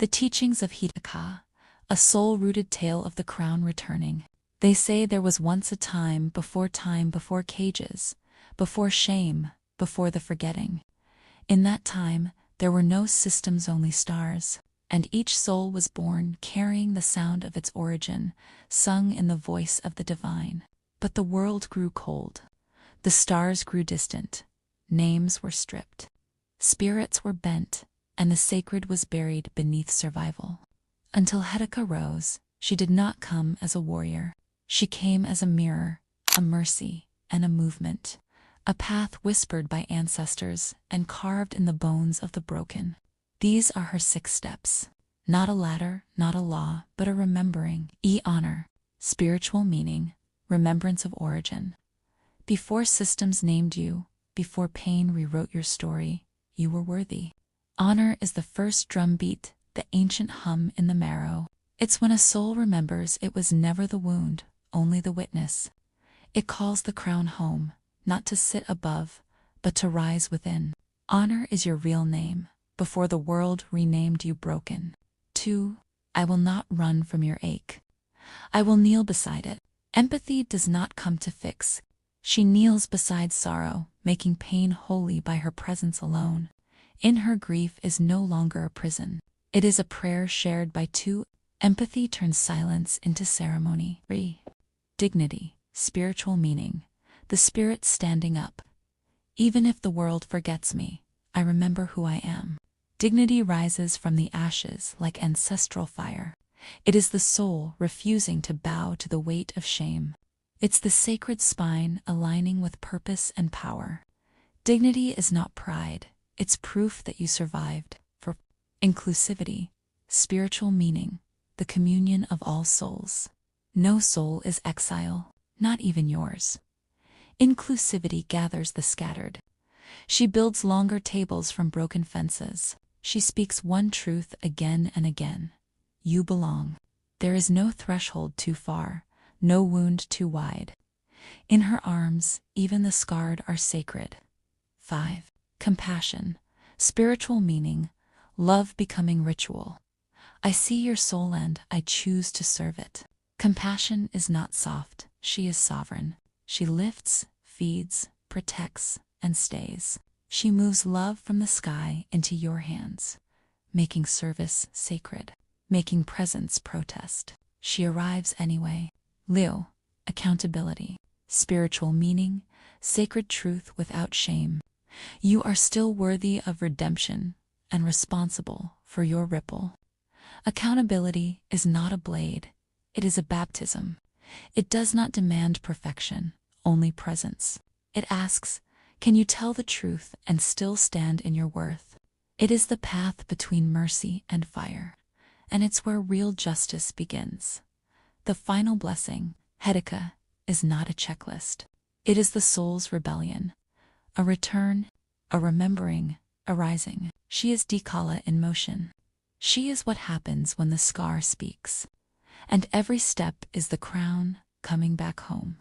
The teachings of HEDICA, a soul-rooted tale of the crown returning. They say there was once a time, before cages, before shame, before the forgetting. In that time, there were no systems, only stars, and each soul was born carrying the sound of its origin, sung in the voice of the divine. But the world grew cold. The stars grew distant. Names were stripped. Spirits were bent, and the sacred was buried beneath survival. Until HEDICA rose, she did not come as a warrior. She came as a mirror, a mercy, and a movement, a path whispered by ancestors and carved in the bones of the broken. These are her 6 steps. Not a ladder, not a law, but a remembering. Honor, spiritual meaning, remembrance of origin. Before systems named you, before pain rewrote your story, you were worthy. Honor is the first drumbeat, the ancient hum in the marrow. It's when a soul remembers it was never the wound, only the witness. It calls the crown home, not to sit above, but to rise within. Honor is your real name, before the world renamed you broken. 2. I will not run from your ache. I will kneel beside it. Empathy does not come to fix. She kneels beside sorrow, making pain holy by her presence alone. In her, grief is no longer a prison. It is a prayer shared by 2. Empathy turns silence into ceremony. 3. Dignity, spiritual meaning, the spirit standing up. Even if the world forgets me, I remember who I am. Dignity rises from the ashes like ancestral fire. It is the soul refusing to bow to the weight of shame. It's the sacred spine aligning with purpose and power. Dignity is not pride, it's proof that you survived. For inclusivity, spiritual meaning, the communion of all souls. No soul is exile, not even yours. Inclusivity gathers the scattered. She builds longer tables from broken fences. She speaks one truth again and again. You belong. There is no threshold too far, no wound too wide. In her arms, even the scarred are sacred. 5. Compassion, spiritual meaning, love becoming ritual. I see your soul and I choose to serve it. Compassion is not soft, she is sovereign. She lifts, feeds, protects, and stays. She moves love from the sky into your hands, making service sacred, making presence protest. She arrives anyway. Leo, accountability, spiritual meaning, sacred truth without shame. You are still worthy of redemption and responsible for your ripple. Accountability is not a blade, it is a baptism. It does not demand perfection, only presence. It asks, can you tell the truth and still stand in your worth? It is the path between mercy and fire, and it's where real justice begins. The final blessing, HEDICA, is not a checklist. It is the soul's rebellion, a return, a remembering, a rising. She is Dicala in motion. She is what happens when the scar speaks, and every step is the crown coming back home.